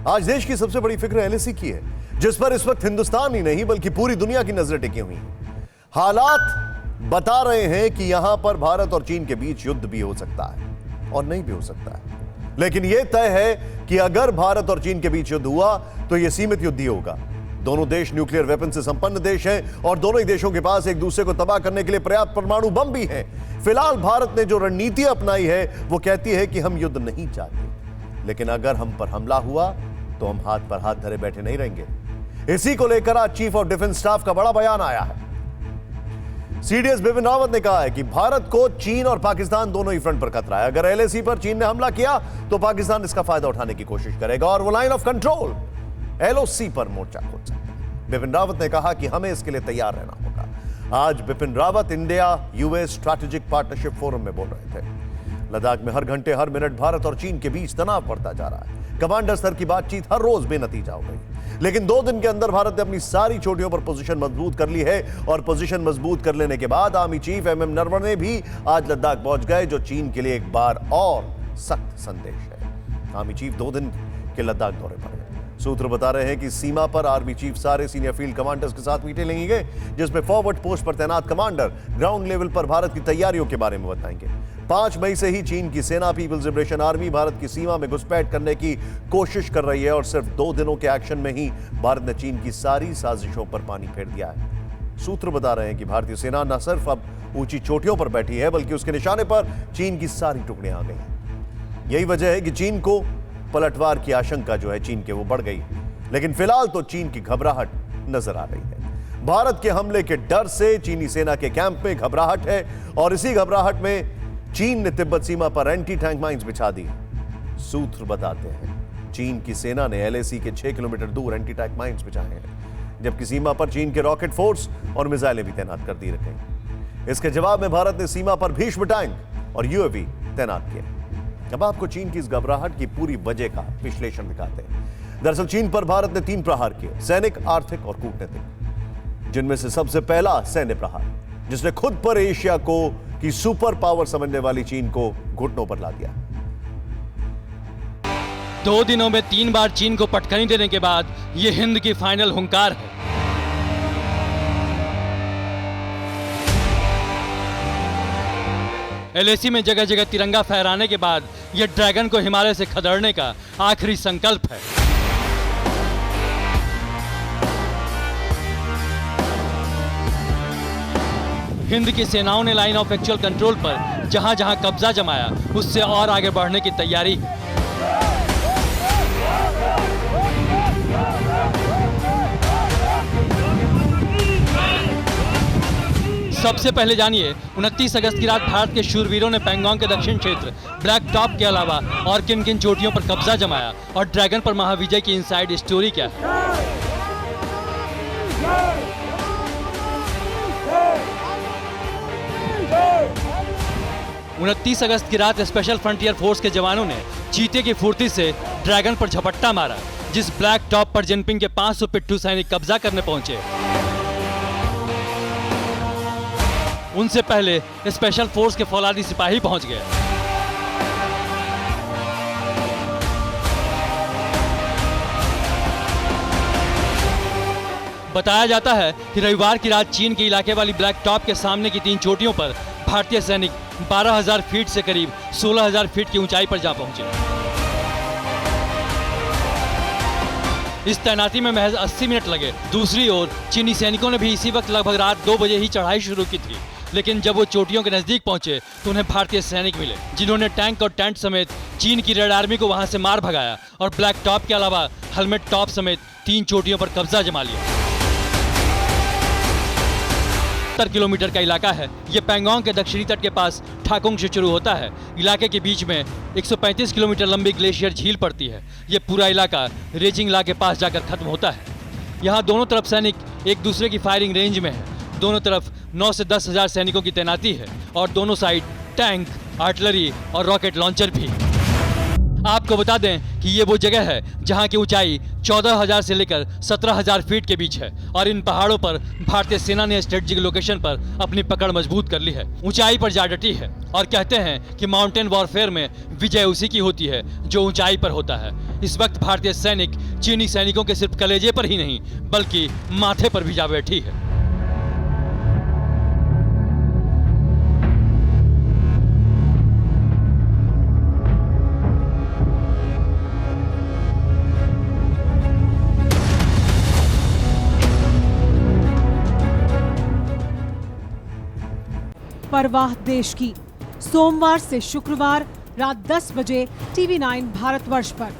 आज देश की सबसे बड़ी फिक्र एलएसी की है, जिस पर इस वक्त हिंदुस्तान ही नहीं बल्कि पूरी दुनिया की नजरें टिकी हुई हैं। हालात बता रहे हैं कि यहां पर भारत और चीन के बीच युद्ध भी हो सकता है और नहीं भी हो सकता है, लेकिन यह तय है कि अगर भारत और चीन के बीच युद्ध हुआ तो यह सीमित युद्ध ही होगा। दोनों देश न्यूक्लियर वेपन से संपन्न देश हैं और दोनों ही देशों के पास एक दूसरे को तबाह करने के लिए पर्याप्त परमाणु बम भी हैं। फिलहाल भारत ने जो रणनीति अपनाई है वो कहती है कि हम युद्ध नहीं चाहते, लेकिन अगर हम पर हमला हुआ तो हम हाथ पर हाथ धरे बैठे नहीं रहेंगे। इसी को लेकर आज चीफ ऑफ डिफेंस स्टाफ का बड़ा बयान आया है। सीडीएस बिपिन रावत ने कहा है कि भारत को चीन और पाकिस्तान दोनों ही फ्रंट पर खतरा है। अगर एलएसी पर चीन ने हमला किया तो पाकिस्तान इसका फायदा उठाने की कोशिश करेगा और वो लाइन ऑफ कंट्रोल एलओसी पर मोर्चा खोल सकता है। बिपिन रावत ने कहा कि हमें इसके लिए तैयार रहना होगा। आज Bipin Rawat India US strategic partnership forum में बोल रहे थे। लद्दाख में हर घंटे हर मिनट भारत और चीन के बीच तनाव बढ़ता जा रहा है। कमांडर स्तर की बातचीत हर रोज बेनतीजा हो गई, लेकिन 2 दिन के अंदर भारत ने अपनी सारी चोटियों पर पोजीशन मजबूत कर ली है और पोजीशन मजबूत कर लेने के बाद आर्मी चीफ एमएम नरवणे भी आज लद्दाख पहुंच गए, जो चीन के लिए एक बार और सख्त संदेश है। आर्मी चीफ 2 दिन के लद्दाख दौरे पर है। सूत्र बता रहे हैं कि सीमा पर आर्मी चीफ सारे सीनियर फील्ड कमांडर्स के साथ मीटिंग लेंगे, जिसमें फॉरवर्ड पोस्ट पर तैनात कमांडर ग्राउंड लेवल पर भारत की तैयारियों के बारे में बताएंगे। 5 मई से ही चीन की सेना पीपल्स लिबरेशन आर्मी भारत की सीमा में घुसपैठ करने की कोशिश कर रही है और सिर्फ 2 दिनों के एक्शन में ही भारत ने चीन की सारी साजिशों पर पानी फेर दिया है। सूत्र बता रहे हैं कि भारतीय सेना न सिर्फ अब ऊंची चोटियों पर बैठी है, बल्कि उसके निशाने पर चीन की सारी टुकड़ियां आ गई हैं। यही वजह है कि चीन को पलटवार की आशंका जो है चीन के वो बढ़ गई, लेकिन फिलहाल तो चीन की घबराहट नजर आ रही है। भारत के हमले के डर से चीनी सेना के कैंप में घबराहट है और इसी घबराहट में चीन ने तिब्बत सीमा पर एंटी टैंक माइंस बिछा दी। सूत्र बताते हैं चीन की सेना ने एलएसी के 6 किलोमीटर दूर एंटी टैंक माइंस बिछाए हैं, जबकि सीमा पर चीन के रॉकेट फोर्स और मिसाइलें भी तैनात कर दी रखे। इसके जवाब में भारत ने सीमा पर भीष्म टैंक और यूएवी तैनात किए। अब आपको चीन की इस घबराहट की पूरी वजह का विश्लेषण दिखाते हैं। दरअसल चीन पर भारत ने 3 प्रहार किए, सैनिक, आर्थिक और कूटनीतिक, जिनमें से सबसे पहला सैन्य प्रहार, जिसने खुद पर एशिया को की सुपर पावर समझने वाली चीन को घुटनों पर ला दिया। 2 दिनों में 3 बार चीन को पटखनी देने के बाद यह हिंद की फाइनल हुंकार है। एलएसी में जगह जगह तिरंगा फहराने के बाद यह ड्रैगन को हिमालय से खदेड़ने का आखिरी संकल्प है। हिंद की सेनाओं ने लाइन ऑफ एक्चुअल कंट्रोल पर जहां जहां कब्जा जमाया, उससे और आगे बढ़ने की तैयारी है। सबसे पहले जानिए 29 अगस्त की रात भारत के शूरवीरों ने पैंगोंग के दक्षिण क्षेत्र ब्लैक टॉप के अलावा और किन किन चोटियों पर कब्जा जमाया और ड्रैगन पर महाविजय की इनसाइड स्टोरी क्या है। 29 अगस्त की रात स्पेशल फ्रंटियर फोर्स के जवानों ने चीते की फुर्ती से ड्रैगन पर झपट्टा मारा, जिस ब्लैक टॉप पर जिनपिंग के 500 पिट्ठू सैनिक कब्जा करने पहुंचे। उनसे पहले स्पेशल फोर्स के फौलादी सिपाही पहुंच गए। बताया जाता है कि रविवार की रात चीन के इलाके वाली ब्लैक टॉप के सामने की 3 चोटियों पर भारतीय सैनिक 12,000 फीट से करीब 16,000 फीट की ऊंचाई पर जा पहुंचे। इस तैनाती में महज 80 मिनट लगे। दूसरी ओर चीनी सैनिकों ने भी इसी वक्त लगभग रात 2 बजे ही चढ़ाई शुरू की थी, लेकिन जब वो चोटियों के नजदीक पहुंचे तो उन्हें भारतीय सैनिक मिले, जिन्होंने टैंक और टेंट समेत चीन की रेड आर्मी को वहां से मार भगाया और ब्लैक टॉप के अलावा हेलमेट टॉप समेत 3 चोटियों पर कब्जा जमा लिया। 70 किलोमीटर का इलाका है। ये पैंगोंग के दक्षिणी तट के पास ठाकुंग से शुरू होता है। इलाके के बीच में 135 किलोमीटर लंबी ग्लेशियर झील पड़ती है। ये पूरा इलाका रेजिंग ला के पास जाकर खत्म होता है। यहाँ दोनों तरफ सैनिक एक दूसरे की फायरिंग रेंज में है। दोनों तरफ 9 से 10,000 सैनिकों की तैनाती है और दोनों साइड टैंक, आर्टिलरी और रॉकेट लॉन्चर भी। आपको बता दें कि ये वो जगह है जहां की ऊंचाई 14,000 से लेकर 17,000 फीट के बीच है और इन पहाड़ों पर भारतीय सेना ने स्ट्रेटेजिक लोकेशन पर अपनी पकड़ मजबूत कर ली है, ऊंचाई पर जा डटी है और कहते हैं कि माउंटेन वॉरफेयर में विजय उसी की होती है जो ऊंचाई पर होता है। इस वक्त भारतीय सैनिक चीनी सैनिकों के सिर्फ कलेजे पर ही नहीं बल्कि माथे पर भी जा बैठी है। परवाह देश की, सोमवार से शुक्रवार रात 10 बजे TV9 भारतवर्ष पर।